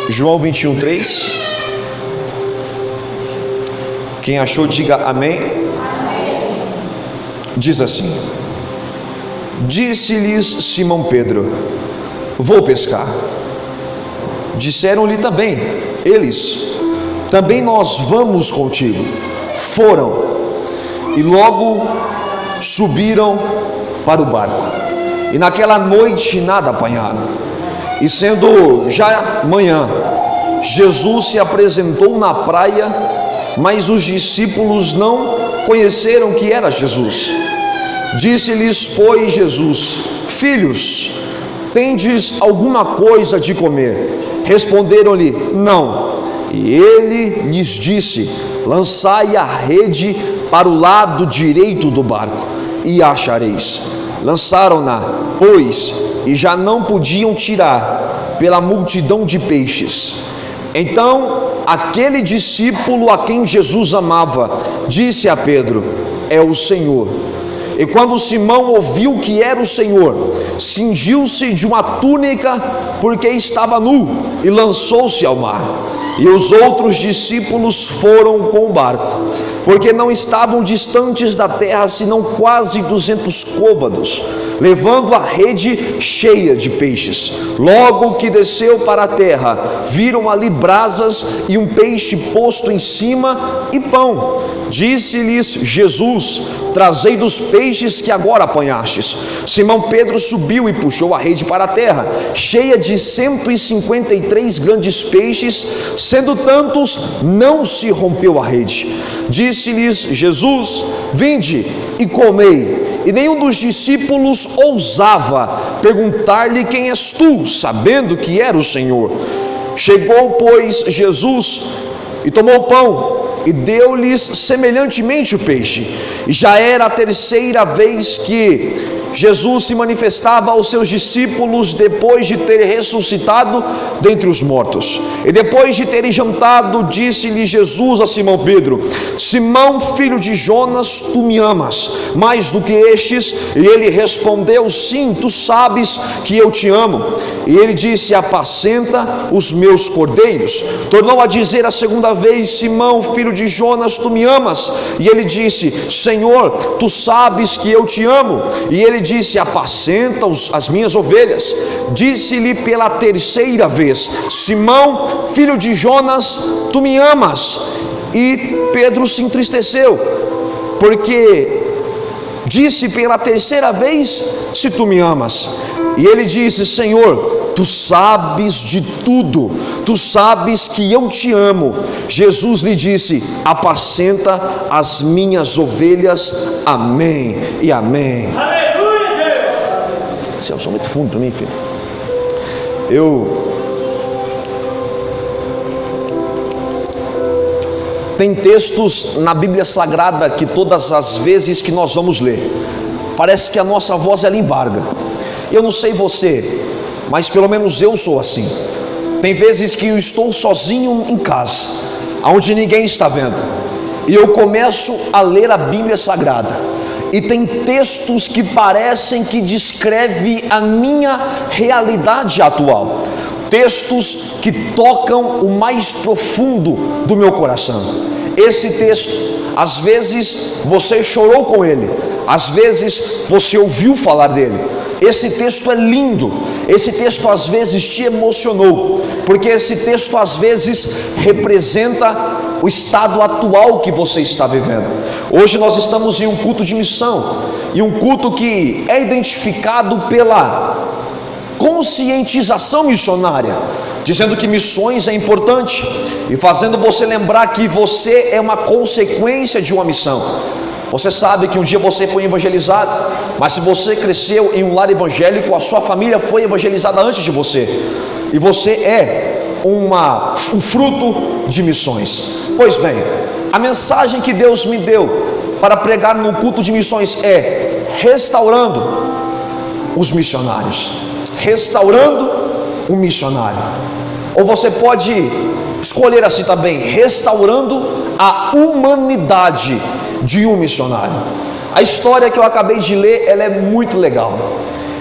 João 21:3. Quem achou, diga amém. Diz assim: disse-lhes Simão Pedro: vou pescar. Disseram-lhe também eles: também nós vamos contigo. Foram e logo subiram para o barco, e naquela noite nada apanharam. E sendo já manhã, Jesus se apresentou na praia, mas os discípulos não conheceram que era Jesus. Disse-lhes, pois, Jesus: filhos, tendes alguma coisa de comer? Responderam-lhe: não. E ele lhes disse: lançai a rede para o lado direito do barco, e a achareis. Lançaram-na, pois, e já não podiam tirar, pela multidão de peixes. Então aquele discípulo a quem Jesus amava disse a Pedro: é o Senhor. E quando Simão ouviu que era o Senhor, cingiu-se de uma túnica, porque estava nu, e lançou-se ao mar. E os outros discípulos foram com o barco, porque não estavam distantes da terra, senão quase 200 côvados, levando a rede cheia de peixes. Logo que desceu para a terra, viram ali brasas e um peixe posto em cima e pão. Disse-lhes Jesus: trazei dos peixes que agora apanhastes. Simão Pedro subiu e puxou a rede para a terra, cheia de 153 grandes peixes, sendo tantos, não se rompeu a rede. Disse-lhes Jesus: vinde e comei. E nenhum dos discípulos ousava perguntar-lhe: quem és tu? Sabendo que era o Senhor. Chegou, pois, Jesus e tomou o pão e deu-lhes semelhantemente o peixe. E já era a terceira vez que Jesus se manifestava aos seus discípulos depois de ter ressuscitado dentre os mortos. E depois de terem jantado, disse-lhe Jesus a Simão Pedro: Simão, filho de Jonas, tu me amas mais do que estes? E ele respondeu: sim, tu sabes que eu te amo. E ele disse: apacenta os meus cordeiros. Tornou a dizer a segunda vez: Simão, filho de Jonas, tu me amas? E ele disse: Senhor, tu sabes que eu te amo. E ele disse: apacenta as minhas ovelhas. Disse-lhe pela terceira vez: Simão, filho de Jonas, tu me amas? E Pedro se entristeceu, porque disse pela terceira vez: se tu me amas. E ele disse: Senhor, tu sabes de tudo, tu sabes que eu te amo. Jesus lhe disse: apacenta as minhas ovelhas. Amém e amém. Aleluia, Deus. Céu, sou muito fundo para mim, filho. Tem textos na Bíblia Sagrada que todas as vezes que nós vamos ler, parece que a nossa voz ela embarga. Eu não sei você, mas pelo menos eu sou assim. Tem vezes que eu estou sozinho em casa, onde ninguém está vendo, e eu começo a ler a Bíblia Sagrada, e tem textos que parecem que descrevem a minha realidade atual, textos que tocam o mais profundo do meu coração. Esse texto, às vezes você chorou com ele, às vezes você ouviu falar dele. Esse texto é lindo, esse texto às vezes te emocionou, porque esse texto às vezes representa o estado atual que você está vivendo. Hoje nós estamos em um culto de missão, e um culto que é identificado pela conscientização missionária, dizendo que missões é importante, e fazendo você lembrar que você é uma consequência de uma missão. Você sabe que um dia você foi evangelizado, mas se você cresceu em um lar evangélico, a sua família foi evangelizada antes de você, e você é um fruto de missões. Pois bem, a mensagem que Deus me deu para pregar no culto de missões é restaurando os missionários. Restaurando um missionário. Ou você pode escolher assim também: restaurando a humanidade de um missionário. A história que eu acabei de ler, ela é muito legal.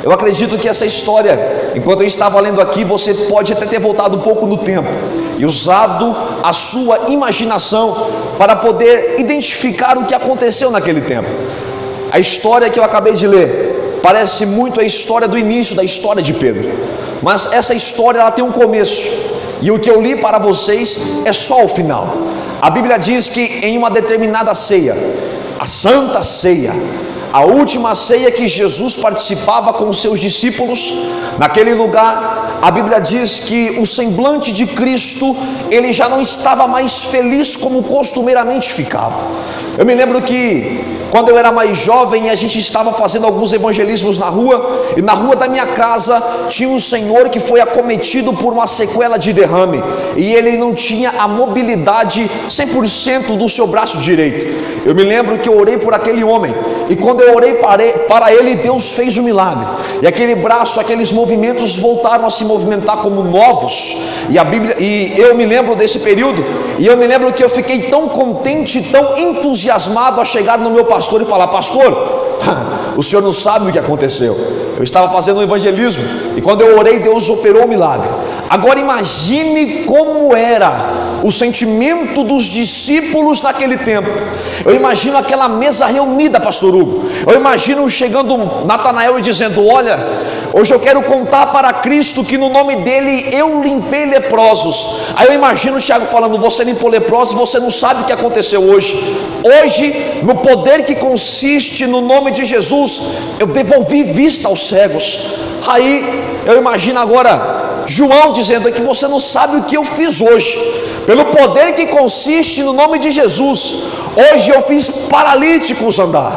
Eu acredito que essa história, enquanto eu estava lendo aqui, você pode até ter voltado um pouco no tempo e usado a sua imaginação para poder identificar o que aconteceu naquele tempo. A história que eu acabei de ler parece muito a história do início da história de Pedro, mas essa história ela tem um começo, e o que eu li para vocês é só o final. A Bíblia diz que em uma determinada ceia, a Santa Ceia, a última ceia que Jesus participava com os seus discípulos, naquele lugar, a Bíblia diz que o semblante de Cristo, ele já não estava mais feliz como costumeiramente ficava. Eu me lembro que quando eu era mais jovem, a gente estava fazendo alguns evangelismos na rua, e na rua da minha casa tinha um senhor que foi acometido por uma sequela de derrame, e ele não tinha a mobilidade 100% do seu braço direito. Eu me lembro que eu orei por aquele homem, e quando eu orei para ele, Deus fez um milagre, e aquele braço, aqueles movimentos voltaram a se movimentar como novos. E eu me lembro desse período, e eu me lembro que eu fiquei tão contente, tão entusiasmado a chegar no meu pastor e falar: pastor, o senhor não sabe o que aconteceu. Eu estava fazendo um evangelismo, e quando eu orei, Deus operou o milagre. Agora imagine como era o sentimento dos discípulos naquele tempo. Eu imagino aquela mesa reunida, pastor Hugo. Eu imagino chegando Natanael e dizendo: olha, hoje eu quero contar para Cristo que no nome dele eu limpei leprosos. Aí eu imagino o Tiago falando: você limpou leprosos, você não sabe o que aconteceu hoje. Hoje, no poder que consiste no nome de Jesus, eu devolvi vista aos cegos. Aí eu imagino agora João dizendo: é que você não sabe o que eu fiz hoje. Pelo poder que consiste no nome de Jesus, hoje eu fiz paralíticos andar.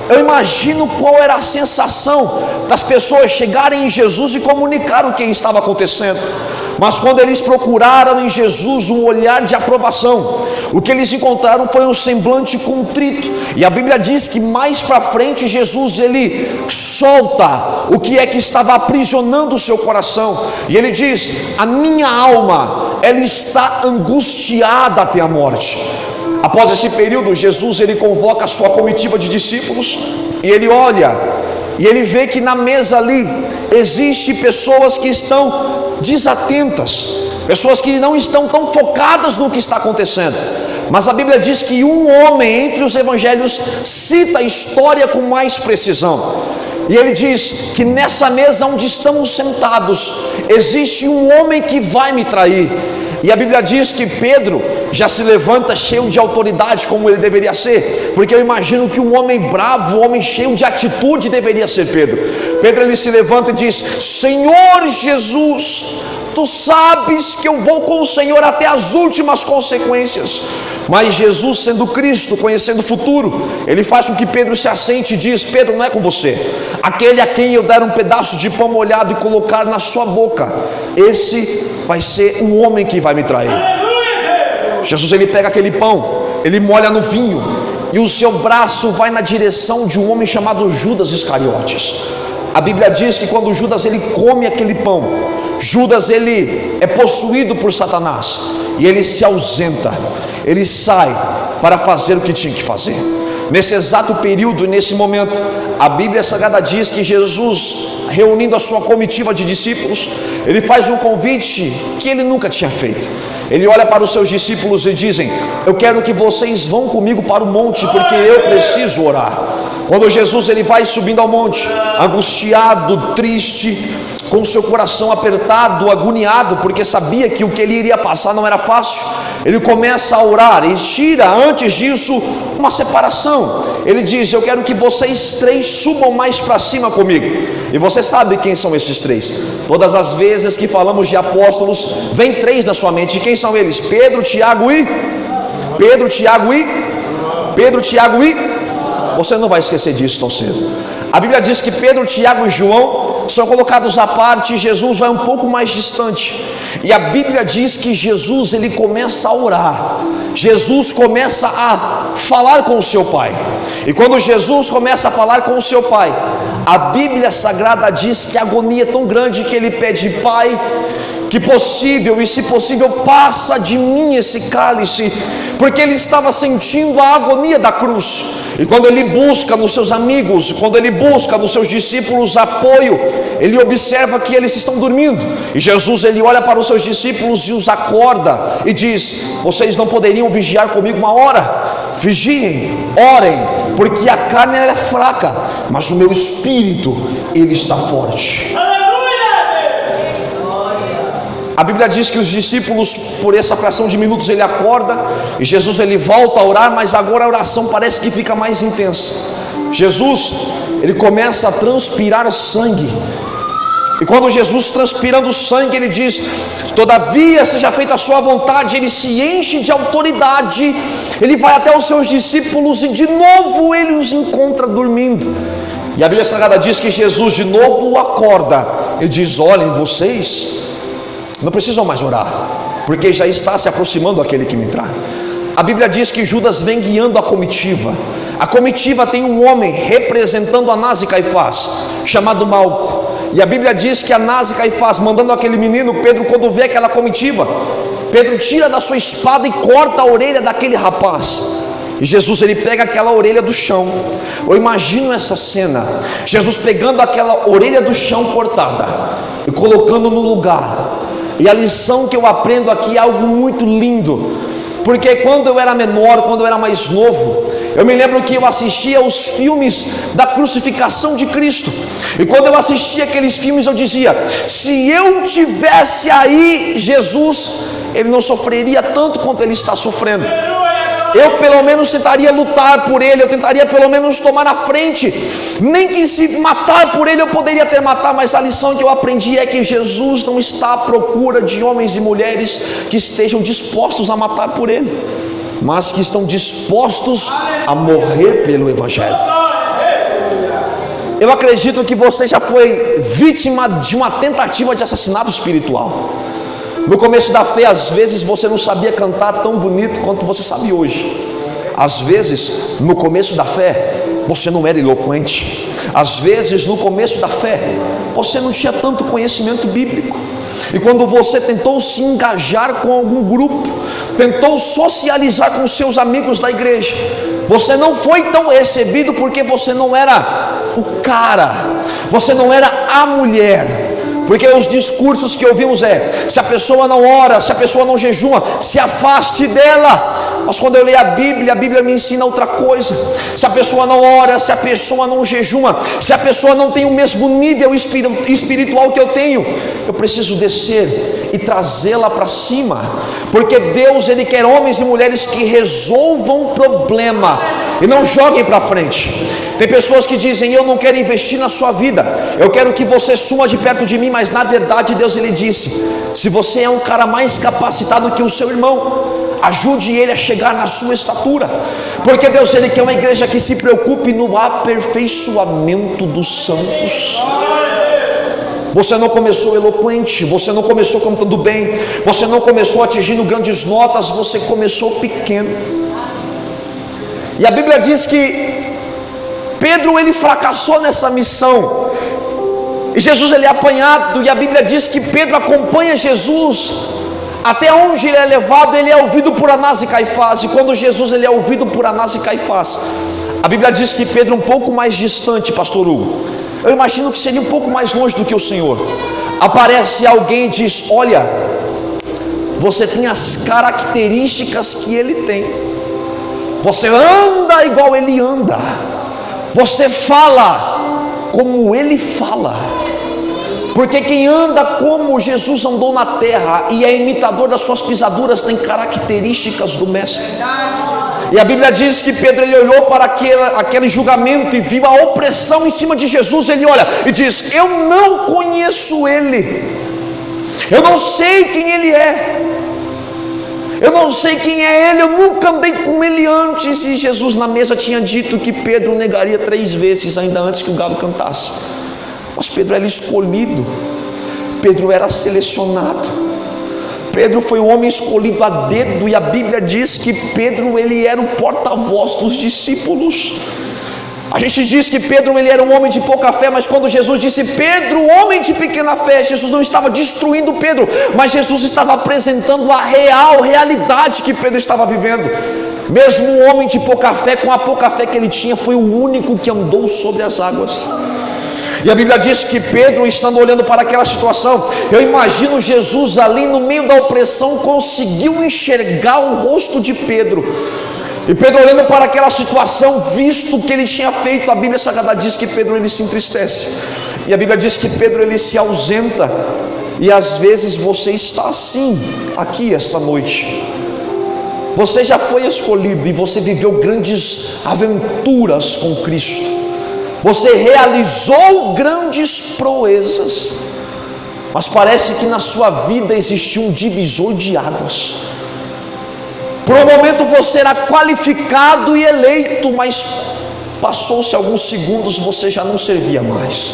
Eu imagino qual era a sensação das pessoas chegarem em Jesus e comunicar o que estava acontecendo. Mas quando eles procuraram em Jesus um olhar de aprovação, o que eles encontraram foi um semblante contrito. E a Bíblia diz que mais para frente Jesus ele solta o que é que estava aprisionando o seu coração, e ele diz: a minha alma ela está angustiada até a morte. Após esse período, Jesus ele convoca a sua comitiva de discípulos, e ele olha e ele vê que na mesa ali existe pessoas que estão desatentas, pessoas que não estão tão focadas no que está acontecendo. Mas a Bíblia diz que um homem entre os evangelhos cita a história com mais precisão, e ele diz que nessa mesa onde estamos sentados existe um homem que vai me trair. E a Bíblia diz que Pedro já se levanta cheio de autoridade, como ele deveria ser, porque eu imagino que um homem bravo, um homem cheio de atitude deveria ser Pedro. Pedro ele se levanta e diz: Senhor Jesus, tu sabes que eu vou com o Senhor até as últimas consequências. Mas Jesus, sendo Cristo, conhecendo o futuro, ele faz com que Pedro se assente e diz: Pedro, não é com você. Aquele a quem eu der um pedaço de pão molhado e colocar na sua boca, esse vai ser o homem que vai me trair. Jesus ele pega aquele pão, ele molha no vinho, e o seu braço vai na direção de um homem chamado Judas Iscariotes. A Bíblia diz que quando Judas ele come aquele pão, Judas ele é possuído por Satanás, e ele se ausenta, ele sai para fazer o que tinha que fazer. Nesse exato período, nesse momento, a Bíblia Sagrada diz que Jesus, reunindo a sua comitiva de discípulos, ele faz um convite que ele nunca tinha feito. Ele olha para os seus discípulos e dizem: eu quero que vocês vão comigo para o monte, porque eu preciso orar. Quando Jesus ele vai subindo ao monte, angustiado, triste, com seu coração apertado, agoniado, porque sabia que o que ele iria passar não era fácil, ele começa a orar e tira antes disso uma separação. Ele diz: eu quero que vocês três subam mais para cima comigo. E você sabe quem são esses três? Todas as vezes que falamos de apóstolos, vem três na sua mente. E quem são eles? Pedro, Tiago e você não vai esquecer disso tão cedo. A Bíblia diz que Pedro, Tiago e João são colocados à parte, e Jesus vai um pouco mais distante. E a Bíblia diz que Jesus ele começa a orar. Jesus começa a falar com o seu Pai. E quando Jesus começa a falar com o seu Pai, a Bíblia Sagrada diz que a agonia é tão grande que ele pede: Pai, que possível, e se possível, passa de mim esse cálice, porque ele estava sentindo a agonia da cruz. E quando ele busca nos seus amigos, quando ele busca nos seus discípulos apoio, ele observa que eles estão dormindo, e Jesus, ele olha para os seus discípulos e os acorda, e diz: vocês não poderiam vigiar comigo uma hora? Vigiem, orem, porque a carne ela é fraca, mas o meu espírito, ele está forte. A Bíblia diz que os discípulos, por essa fração de minutos, ele acorda, e Jesus ele volta a orar, mas agora a oração parece que fica mais intensa. Jesus, ele começa a transpirar sangue, e quando Jesus transpirando sangue, ele diz: todavia seja feita a sua vontade. Ele se enche de autoridade, ele vai até os seus discípulos e de novo ele os encontra dormindo. E a Bíblia Sagrada diz que Jesus de novo o acorda e diz: olhem, vocês não precisam mais orar, porque já está se aproximando aquele que me trai. A Bíblia diz que Judas vem guiando a comitiva. A comitiva tem um homem representando Anás e Caifás, chamado Malco. E a Bíblia diz que Anás e Caifás, mandando aquele menino, Pedro, quando vê aquela comitiva, Pedro tira da sua espada e corta a orelha daquele rapaz. E Jesus, ele pega aquela orelha do chão. Eu imagino essa cena, Jesus pegando aquela orelha do chão cortada e colocando no lugar. E a lição que eu aprendo aqui é algo muito lindo, porque quando eu era menor, quando eu era mais novo, eu me lembro que eu assistia aos filmes da crucificação de Cristo, e quando eu assistia aqueles filmes eu dizia: se eu tivesse aí, Jesus, ele não sofreria tanto quanto ele está sofrendo. Eu pelo menos tentaria lutar por ele, eu tentaria pelo menos tomar a frente, nem que se matar por ele eu poderia ter matado, mas a lição que eu aprendi é que Jesus não está à procura de homens e mulheres que estejam dispostos a matar por ele, mas que estão dispostos a morrer pelo Evangelho. Eu acredito que você já foi vítima de uma tentativa de assassinato espiritual. No começo da fé, às vezes você não sabia cantar tão bonito quanto você sabe hoje. Às vezes, no começo da fé, você não era eloquente. Às vezes, no começo da fé, você não tinha tanto conhecimento bíblico. E quando você tentou se engajar com algum grupo, tentou socializar com seus amigos da igreja, você não foi tão recebido porque você não era o cara, você não era a mulher. Porque os discursos que ouvimos é: se a pessoa não ora, se a pessoa não jejuma, se afaste dela. Mas quando eu leio a Bíblia me ensina outra coisa. Se a pessoa não ora, se a pessoa não jejuma, se a pessoa não tem o mesmo nível espiritual que eu tenho, eu preciso descer e trazê-la para cima, porque Deus, ele quer homens e mulheres que resolvam o problema e não joguem para frente. Tem pessoas que dizem: eu não quero investir na sua vida, eu quero que você suma de perto de mim, mas na verdade Deus, ele disse: se você é um cara mais capacitado que o seu irmão, ajude ele a chegar na sua estatura, porque Deus, ele quer uma igreja que se preocupe no aperfeiçoamento dos santos. Você não começou eloquente, você não começou cantando bem, você não começou atingindo grandes notas, você começou pequeno. E a Bíblia diz que Pedro, ele fracassou nessa missão, e Jesus, ele é apanhado, e a Bíblia diz que Pedro acompanha Jesus até onde ele é levado. Ele é ouvido por Anás e Caifás, e quando Jesus, ele é ouvido por Anás e Caifás, a Bíblia diz que Pedro, um pouco mais distante, pastor Hugo, eu imagino que seria um pouco mais longe do que o Senhor, aparece alguém e diz: olha, você tem as características que ele tem, você anda igual ele anda, você fala como ele fala, porque quem anda como Jesus andou na terra e é imitador das suas pisaduras tem características do mestre. E a Bíblia diz que Pedro, ele olhou para aquele julgamento e viu a opressão em cima de Jesus. Ele olha e diz: eu não conheço ele, eu não sei quem ele é, eu não sei quem é ele, eu nunca andei com ele antes. E Jesus na mesa tinha dito que Pedro negaria 3 vezes ainda antes que o galo cantasse. Mas Pedro era escolhido, Pedro era selecionado, Pedro foi um homem escolhido a dedo, e a Bíblia diz que Pedro, ele era o porta-voz dos discípulos. A gente diz que Pedro ele era um homem de pouca fé, mas quando Jesus disse Pedro, homem de pequena fé, Jesus não estava destruindo Pedro, mas Jesus estava apresentando a realidade que Pedro estava vivendo. Mesmo um homem de pouca fé, com a pouca fé que ele tinha, foi o único que andou sobre as águas. E a Bíblia diz que Pedro, estando olhando para aquela situação, eu imagino Jesus ali no meio da opressão, conseguiu enxergar o rosto de Pedro. E Pedro olhando para aquela situação, visto o que ele tinha feito, a Bíblia Sagrada diz que Pedro ele se entristece. E a Bíblia diz que Pedro ele se ausenta. E às vezes você está assim, aqui essa noite. Você já foi escolhido e você viveu grandes aventuras com Cristo. Você realizou grandes proezas. Mas parece que na sua vida existiu um divisor de águas. Por um momento você era qualificado e eleito, mas passou-se alguns segundos, você já não servia mais.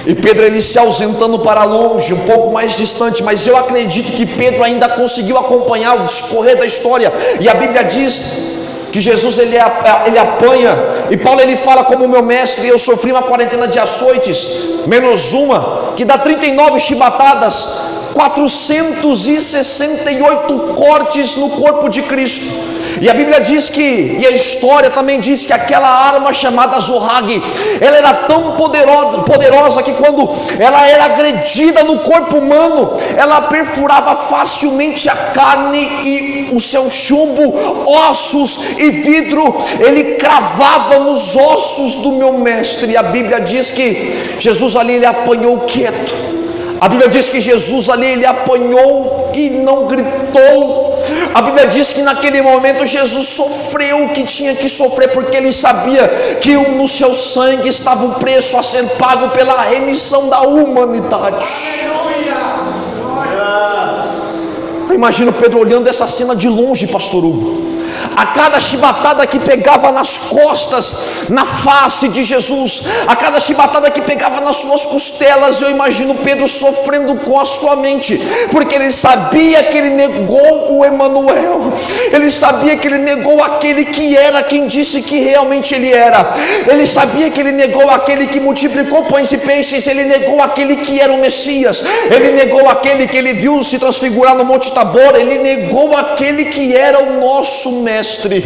E Pedro ele se ausentando para longe, um pouco mais distante, mas eu acredito que Pedro ainda conseguiu acompanhar o discorrer da história. E a Bíblia diz que Jesus ele apanha, e Paulo ele fala: como meu mestre, eu sofri uma quarentena de açoites, menos uma, que dá 39 chibatadas, 468 cortes no corpo de Cristo. E a Bíblia diz que, e a história também diz que aquela arma chamada Zohag, ela era tão poderosa que quando ela era agredida no corpo humano, ela perfurava facilmente a carne e o seu chumbo, ossos e vidro, ele cravava nos ossos do meu mestre. E a Bíblia diz que Jesus ali ele apanhou quieto. A Bíblia diz que Jesus ali ele apanhou e não gritou. A Bíblia diz que naquele momento Jesus sofreu o que tinha que sofrer, porque ele sabia que no seu sangue estava o preço a ser pago pela remissão da humanidade. Eu imagino Pedro olhando essa cena de longe, pastor Hugo. A cada chibatada que pegava nas costas, na face de Jesus, a cada chibatada que pegava nas suas costelas, eu imagino Pedro sofrendo com a sua mente, porque ele sabia que ele negou o Emanuel, ele sabia que ele negou aquele que era quem disse que realmente ele era, ele sabia que ele negou aquele que multiplicou pães e peixes, ele negou aquele que era o Messias, ele negou aquele que ele viu se transfigurar no Monte Tabor, ele negou aquele que era o nosso mestre.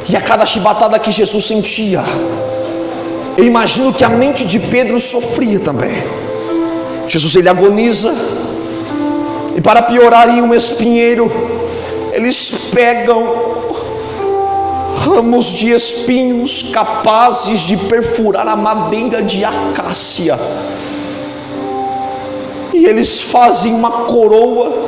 E a cada chibatada que Jesus sentia, eu imagino que a mente de Pedro sofria também. Jesus ele agoniza, e para piorar, em um espinheiro eles pegam ramos de espinhos capazes de perfurar a madeira de acácia, e eles fazem uma coroa,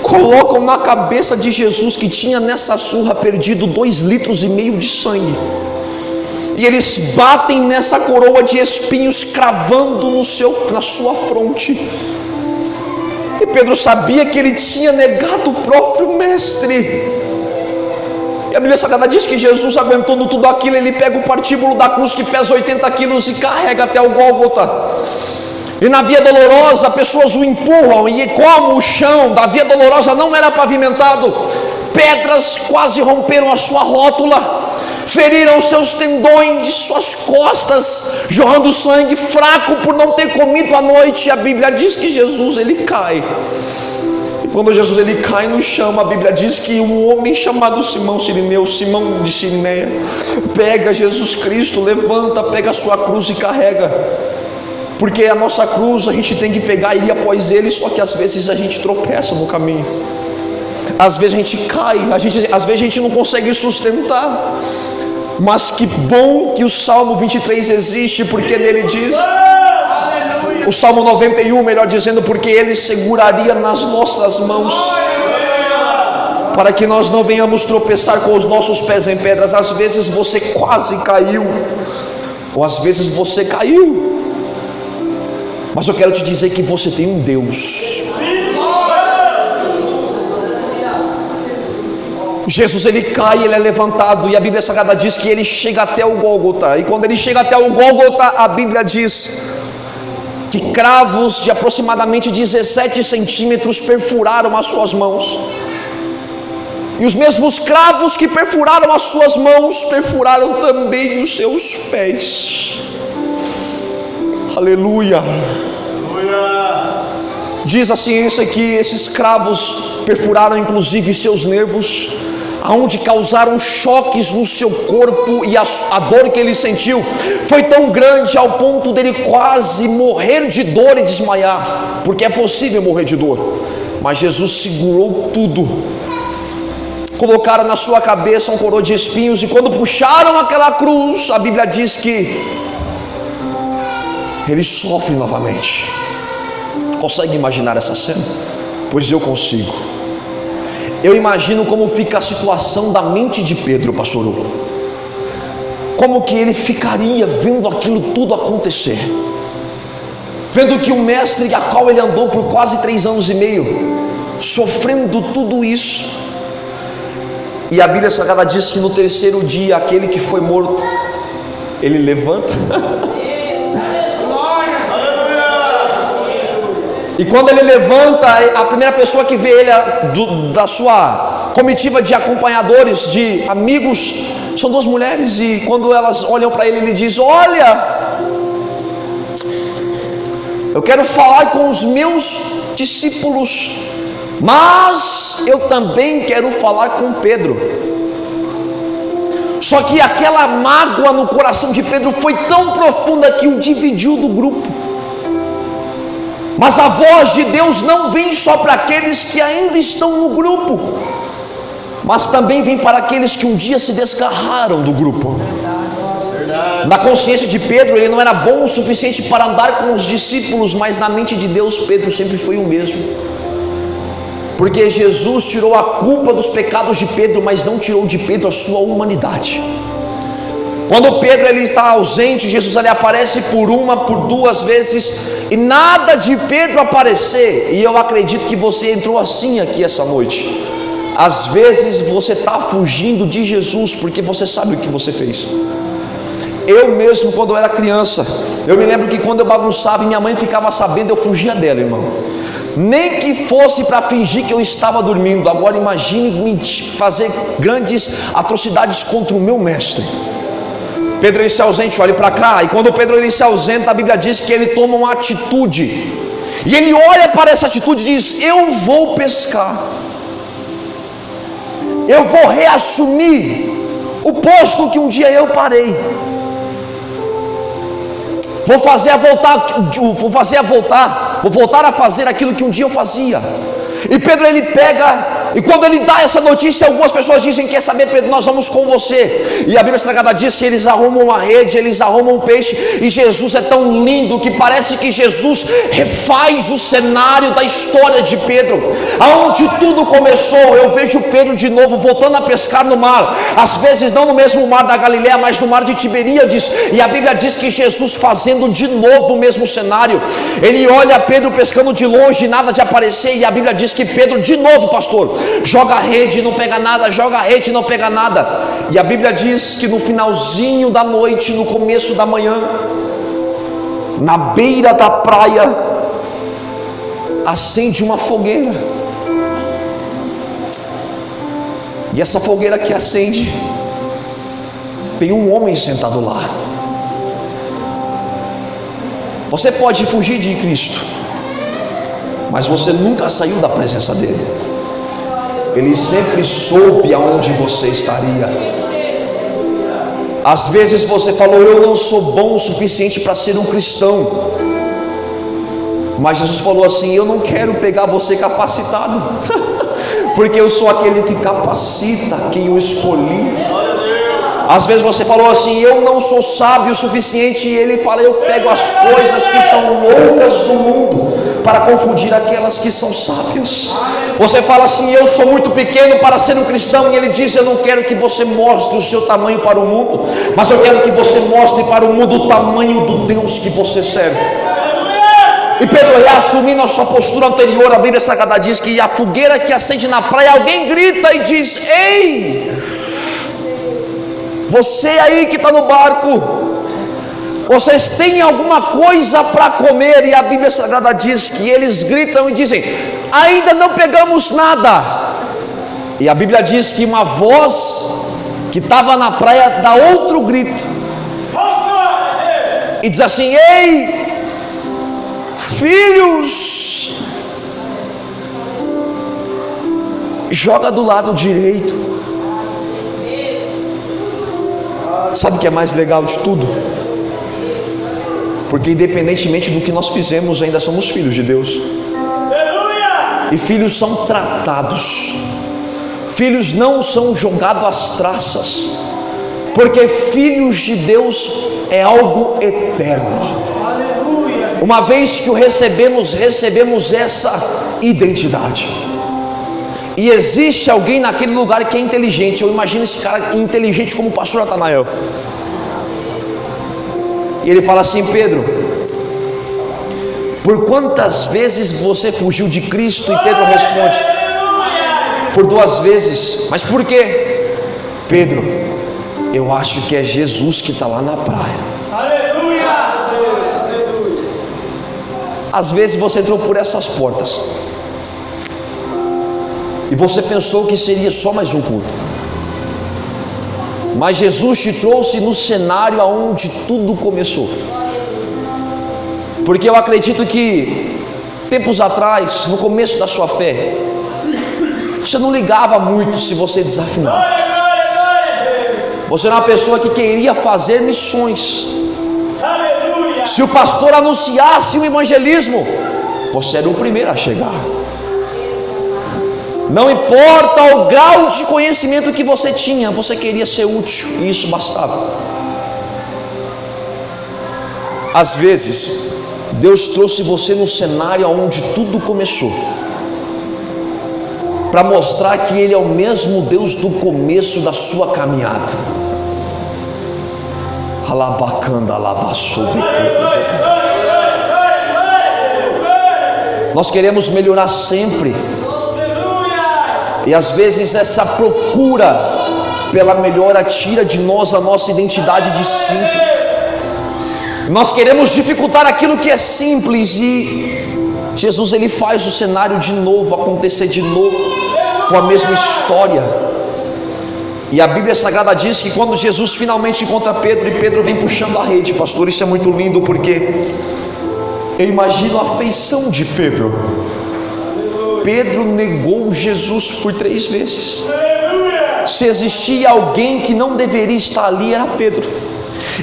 colocam na cabeça de Jesus, que tinha nessa surra perdido 2,5 litros de sangue, e eles batem nessa coroa de espinhos, cravando na sua fronte. E Pedro sabia que ele tinha negado o próprio mestre. E a Bíblia Sagrada diz que Jesus, aguentando tudo aquilo, ele pega o partíbulo da cruz que pesa 80 quilos e carrega até o Gólgota. E na via dolorosa, pessoas o empurram, e como o chão da via dolorosa não era pavimentado, pedras quase romperam a sua rótula, feriram seus tendões, suas costas, jorrando sangue, fraco por não ter comido à noite. A Bíblia diz que Jesus ele cai. E quando Jesus ele cai no chão, a Bíblia diz que um homem chamado Simão Sirineu, Simão de Sirineia, pega Jesus Cristo, levanta, pega a sua cruz e carrega. Porque a nossa cruz a gente tem que pegar e ir após ele, só que às vezes a gente tropeça no caminho, às vezes a gente cai, às vezes a gente não consegue sustentar. Mas que bom que o Salmo 23 existe, porque nele diz, o Salmo 91, melhor dizendo, porque ele seguraria nas nossas mãos, para que nós não venhamos tropeçar com os nossos pés em pedras. Às vezes você quase caiu, ou às vezes você caiu, mas eu quero te dizer que você tem um Deus. Jesus ele cai, ele é levantado, e a Bíblia Sagrada diz que ele chega até o Gólgota. E quando ele chega até o Gólgota, a Bíblia diz que cravos de aproximadamente 17 centímetros perfuraram as suas mãos. E os mesmos cravos que perfuraram as suas mãos, perfuraram também os seus pés. Aleluia. Diz a ciência que esses cravos perfuraram inclusive seus nervos, aonde causaram choques no seu corpo, e a dor que ele sentiu foi tão grande ao ponto dele quase morrer de dor e desmaiar, porque é possível morrer de dor, mas Jesus segurou tudo. Colocaram na sua cabeça um coroa de espinhos, e quando puxaram aquela cruz, a Bíblia diz que ele sofre novamente. Consegue imaginar essa cena? Pois eu consigo. Eu imagino como fica a situação da mente de Pedro, pastor Hugo. Como que ele ficaria vendo aquilo tudo acontecer, vendo que o mestre a qual ele andou por quase 3 anos e meio, sofrendo tudo isso. E a Bíblia Sagrada diz que no 3º dia, aquele que foi morto, ele levanta. E quando ele levanta, a primeira pessoa que vê ele da sua comitiva de acompanhadores, de amigos, são 2 mulheres. E quando elas olham para ele diz: olha, eu quero falar com os meus discípulos, mas eu também quero falar com Pedro. Só que aquela mágoa no coração de Pedro foi tão profunda que o dividiu do grupo. Mas a voz de Deus não vem só para aqueles que ainda estão no grupo, mas também vem para aqueles que um dia se desgarraram do grupo. Na consciência de Pedro, ele não era bom o suficiente para andar com os discípulos, mas na mente de Deus, Pedro sempre foi o mesmo. Porque Jesus tirou a culpa dos pecados de Pedro, mas não tirou de Pedro a sua humanidade. Quando Pedro ele está ausente, Jesus ali aparece por 2 vezes, e nada de Pedro aparecer. E eu acredito que você entrou assim aqui essa noite. Às vezes você está fugindo de Jesus porque você sabe o que você fez. Eu mesmo, quando eu era criança, eu me lembro que quando eu bagunçava e minha mãe ficava sabendo, eu fugia dela, irmão. Nem que fosse para fingir que eu estava dormindo. Agora imagine me fazer grandes atrocidades contra o meu mestre. Pedro ele se ausenta, olha para cá. E quando Pedro ele se ausenta, a Bíblia diz que ele toma uma atitude. E ele olha para essa atitude e diz: eu vou pescar. Eu vou reassumir o posto que um dia eu parei. Vou voltar a fazer aquilo que um dia eu fazia. E Pedro ele pega, e quando ele dá essa notícia, algumas pessoas dizem: quer saber, Pedro, nós vamos com você. E a Bíblia Sagrada diz que eles arrumam uma rede, eles arrumam um peixe, e Jesus é tão lindo que parece que Jesus refaz o cenário da história de Pedro. Aonde tudo começou, eu vejo Pedro de novo voltando a pescar no mar, às vezes não no mesmo mar da Galileia, mas no mar de Tiberíades. E a Bíblia diz que Jesus fazendo de novo o mesmo cenário. Ele olha Pedro pescando de longe, nada de aparecer, e a Bíblia diz que Pedro de novo, pastor, joga a rede e não pega nada, joga a rede e não pega nada. E a Bíblia diz que no finalzinho da noite, no começo da manhã, na beira da praia, acende uma fogueira. E essa fogueira que acende, tem um homem sentado lá. Você pode fugir de Cristo, mas você nunca saiu da presença dele. Ele sempre soube aonde você estaria. Às vezes você falou: eu não sou bom o suficiente para ser um cristão. Mas Jesus falou assim: eu não quero pegar você capacitado, porque eu sou aquele que capacita quem eu escolhi. Às vezes você falou assim: eu não sou sábio o suficiente, e ele fala: eu pego as coisas que são loucas do mundo para confundir aquelas que são sábias. Você fala assim: eu sou muito pequeno para ser um cristão, e ele diz: eu não quero que você mostre o seu tamanho para o mundo, mas eu quero que você mostre para o mundo o tamanho do Deus que você serve. E Pedro, reassumindo a sua postura anterior, a Bíblia Sagrada diz que a fogueira que acende na praia, alguém grita e diz: ei, você aí que está no barco, vocês têm alguma coisa para comer? E a Bíblia Sagrada diz que eles gritam e dizem: ainda não pegamos nada. E a Bíblia diz que uma voz que estava na praia dá outro grito e diz assim: ei, filhos, joga do lado direito. Sabe o que é mais legal de tudo? Porque independentemente do que nós fizemos, ainda somos filhos de Deus. E filhos são tratados, filhos não são jogados às traças, porque filhos de Deus é algo eterno. Uma vez que o recebemos, recebemos essa identidade. E existe alguém naquele lugar que é inteligente. Eu imagino esse cara inteligente como o pastor Natanael. E ele fala assim: Pedro, por quantas vezes você fugiu de Cristo? E Pedro responde: por 2 vezes. Mas por quê? Pedro, eu acho que é Jesus que está lá na praia. Às vezes você entrou por essas portas e você pensou que seria só mais um culto, mas Jesus te trouxe no cenário aonde tudo começou. Porque eu acredito que tempos atrás, no começo da sua fé, você não ligava muito se você desafinava. Você era uma pessoa que queria fazer missões. Se o pastor anunciasse o evangelismo, você era o primeiro a chegar. Não importa o grau de conhecimento que você tinha, você queria ser útil, e isso bastava. Às vezes, Deus trouxe você no cenário onde tudo começou, para mostrar que Ele é o mesmo Deus do começo da sua caminhada. Alabacanda, alavaçou de Nós queremos melhorar sempre. E às vezes essa procura pela melhora tira de nós a nossa identidade de simples. Nós queremos dificultar aquilo que é simples, e Jesus ele faz o cenário de novo acontecer de novo, com a mesma história. E a Bíblia Sagrada diz que quando Jesus finalmente encontra Pedro, e Pedro vem puxando a rede, pastor, isso é muito lindo, porque eu imagino a afeição de Pedro. Pedro negou Jesus por 3 vezes. Se existia alguém que não deveria estar ali, era Pedro.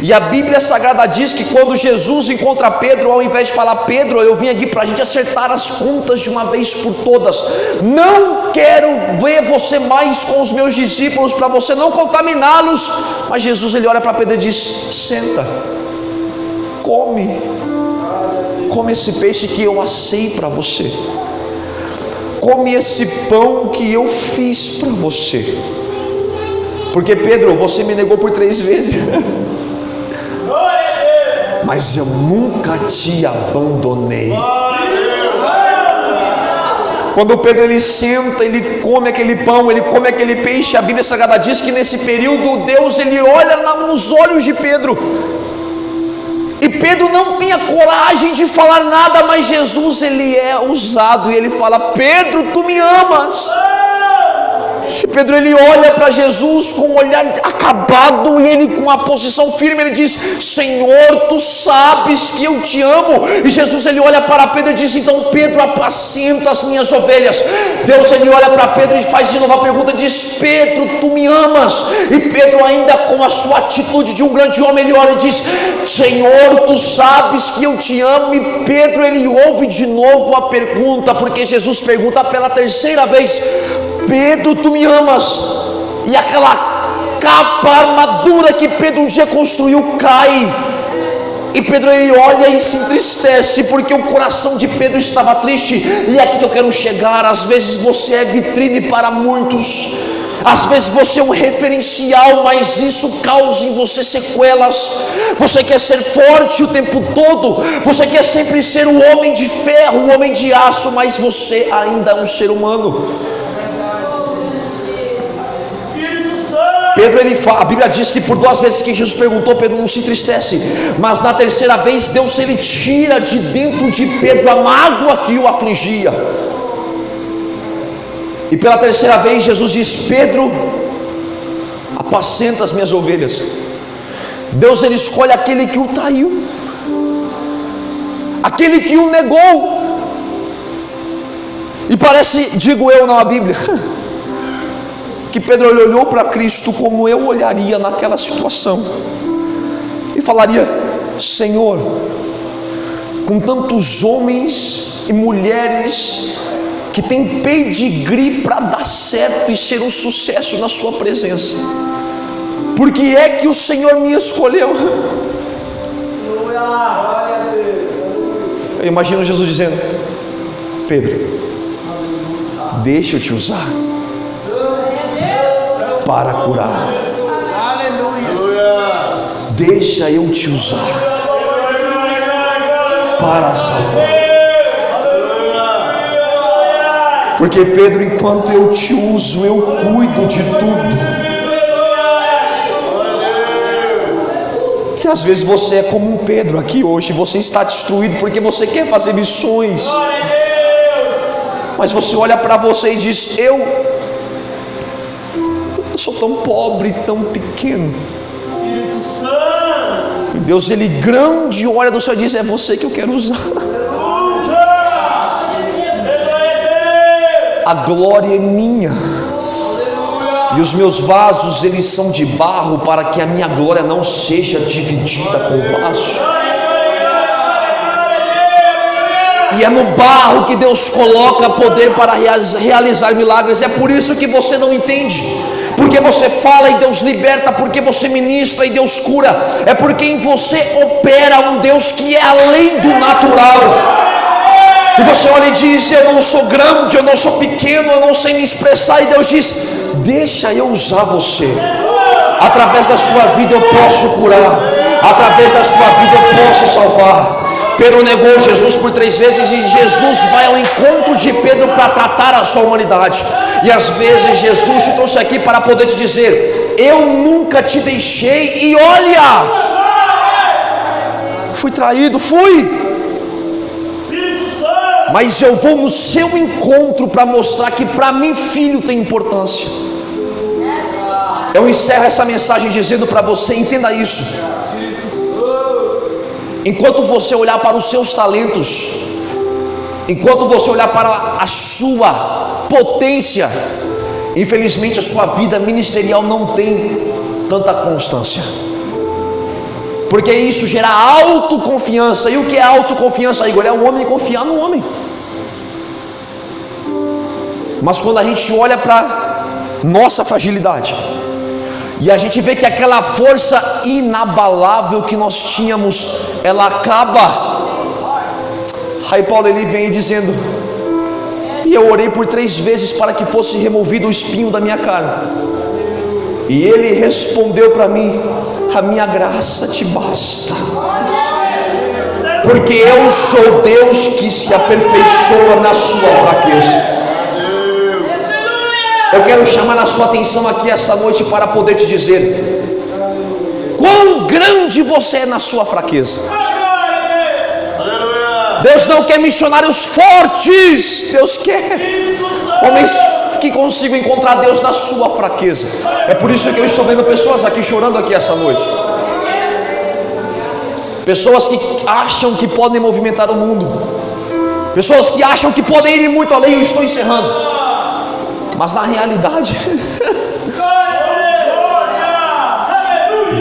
E a Bíblia Sagrada diz que quando Jesus encontra Pedro, ao invés de falar: Pedro, eu vim aqui para a gente acertar as contas de uma vez por todas, não quero ver você mais com os meus discípulos, para você não contaminá-los. Mas Jesus ele olha para Pedro e diz: senta, come esse peixe que eu assei para você, come esse pão que eu fiz para você. Porque Pedro, você me negou por 3 vezes, mas eu nunca te abandonei. Quando Pedro ele senta, ele come aquele pão, ele come aquele peixe, a Bíblia Sagrada diz que nesse período Deus ele olha nos olhos de Pedro, e Pedro não tem a coragem de falar nada, mas Jesus ele é ousado, e ele fala: Pedro, tu me amas? E Pedro ele olha para Jesus com um olhar acabado, e ele com a posição firme, ele diz: Senhor, tu sabes que eu te amo. E Jesus ele olha para Pedro e diz: então Pedro, apacenta as minhas ovelhas. Deus ele olha para Pedro e faz de novo a pergunta, diz: Pedro, tu me amas? E Pedro, ainda com a sua atitude de um grande homem, ele olha e diz: Senhor, tu sabes que eu te amo. E Pedro ele ouve de novo a pergunta, porque Jesus pergunta pela 3ª vez: Pedro, tu me amas? E aquela capa, armadura que Pedro um dia construiu cai, e Pedro ele olha e se entristece, porque o coração de Pedro estava triste. E é aqui que eu quero chegar. Às vezes você é vitrine para muitos, às vezes você é um referencial, mas isso causa em você sequelas. Você quer ser forte o tempo todo, você quer sempre ser o homem de ferro, o homem de aço, mas você ainda é um ser humano. Pedro ele fala, a Bíblia diz que por 2 vezes que Jesus perguntou, Pedro não se entristece, mas na 3ª vez Deus ele tira de dentro de Pedro a mágoa que o afligia. E pela terceira vez Jesus diz: Pedro, apacenta as minhas ovelhas. Deus, ele escolhe aquele que o traiu, aquele que o negou. E parece, digo eu na Bíblia, que Pedro olhou para Cristo como eu olharia naquela situação e falaria: Senhor, com tantos homens e mulheres que tem pedigree para dar certo e ser um sucesso na sua presença, por que é que o Senhor me escolheu? Eu imagino Jesus dizendo: Pedro, deixa eu te usar para curar, deixa eu te usar para salvar. Porque Pedro, enquanto eu te uso, eu cuido de tudo. Que às vezes você é como um Pedro aqui hoje, você está destruído porque você quer fazer missões, mas você olha para você e diz: eu sou tão pobre, tão pequeno. E Deus, ele grande, olha do céu e diz: é você que eu quero usar. A glória é minha, e os meus vasos, eles são de barro, para que a minha glória não seja dividida com o vaso. E é no barro que Deus coloca poder para realizar milagres. É por isso que você não entende, porque você fala e Deus liberta, porque você ministra e Deus cura. É porque em você opera um Deus que é além do natural. E você olha e diz: eu não sou grande, eu não sou pequeno, eu não sei me expressar. E Deus diz: deixa eu usar você. Através da sua vida eu posso curar, através da sua vida eu posso salvar. Pedro negou Jesus por 3 vezes, e Jesus vai ao encontro de Pedro para tratar a sua humanidade. E às vezes Jesus te trouxe aqui para poder te dizer: eu nunca te deixei, e olha, fui traído, mas eu vou no seu encontro para mostrar que para mim filho tem importância. Eu encerro essa mensagem dizendo para você: entenda isso. Enquanto você olhar para os seus talentos, enquanto você olhar para a sua potência, infelizmente a sua vida ministerial não tem tanta constância, porque isso gera autoconfiança. E o que é autoconfiança, Igor? É o homem confiar no homem. Mas quando a gente olha para nossa fragilidade e a gente vê que aquela força inabalável que nós tínhamos, ela acaba. Aí Paulo, ele vem dizendo: e eu orei por 3 vezes para que fosse removido o espinho da minha carne. E ele respondeu para mim: a minha graça te basta, porque eu sou Deus que se aperfeiçoa na sua fraqueza. Eu quero chamar a sua atenção aqui essa noite para poder te dizer quão grande você é na sua fraqueza. Deus não quer missionários fortes, Deus quer homens que consigam encontrar Deus na sua fraqueza. É por isso que eu estou vendo pessoas aqui chorando aqui essa noite, pessoas que acham que podem movimentar o mundo, pessoas que acham que podem ir muito além. Eu estou encerrando. Mas na realidade,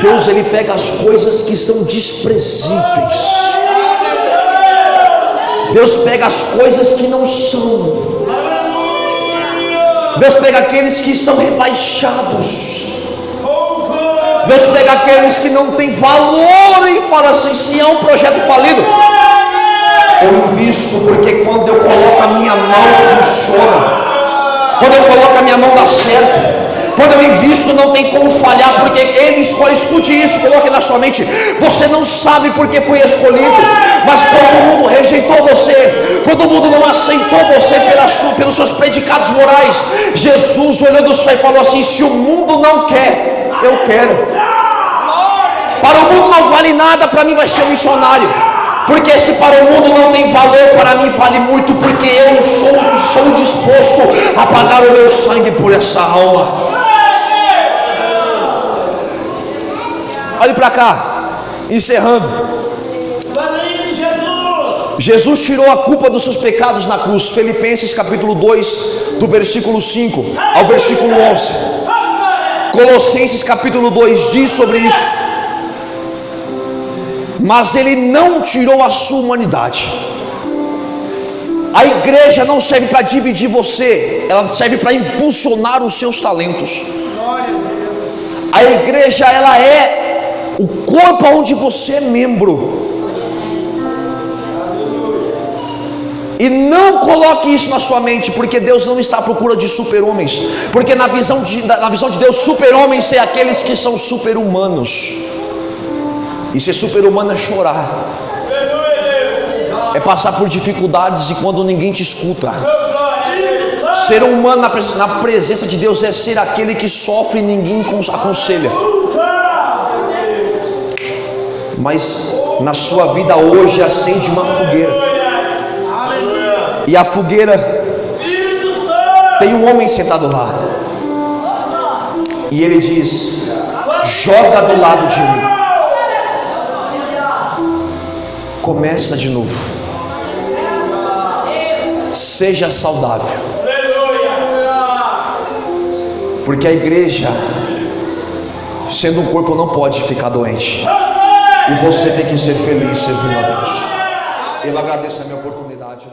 Deus, ele pega as coisas que são desprezíveis. Deus pega as coisas que não são. Deus pega aqueles que são rebaixados. Deus pega aqueles que não têm valor e fala assim: se é um projeto falido, eu invisto, porque quando eu coloco a minha mão funciona. Quando eu coloco a minha mão dá certo. Quando eu invisto não tem como falhar, porque Ele escolhe. Escute isso, coloque na sua mente. Você não sabe porque foi escolhido, mas quando o mundo rejeitou você, quando o mundo não aceitou você pelos seus predicados morais, Jesus olhou do céu e falou assim: se o mundo não quer, eu quero. Para o mundo não vale nada, para mim vai ser um missionário. Porque se para o mundo não tem valor, para mim vale muito, porque eu sou disposto a pagar o meu sangue por essa alma. Olhe para cá, encerrando. Jesus tirou a culpa dos seus pecados na cruz. Filipenses capítulo 2, do versículo 5 ao versículo 11. Colossenses capítulo 2 diz sobre isso. Mas ele não tirou a sua humanidade. A igreja não serve para dividir você, ela serve para impulsionar os seus talentos. A igreja, ela é o corpo onde você é membro. E não coloque isso na sua mente, porque Deus não está à procura de super-homens. Porque na visão de Deus, super-homens são aqueles que são super-humanos. E ser super-humano é chorar, é passar por dificuldades e quando ninguém te escuta. Ser humano na presença de Deus é ser aquele que sofre e ninguém aconselha. Mas na sua vida hoje acende uma fogueira. E a fogueira tem um homem sentado lá. E ele diz: joga do lado direito. Começa de novo. Seja saudável. Porque a igreja, sendo um corpo, não pode ficar doente. E você tem que ser feliz servindo a Deus. Eu agradeço a minha oportunidade.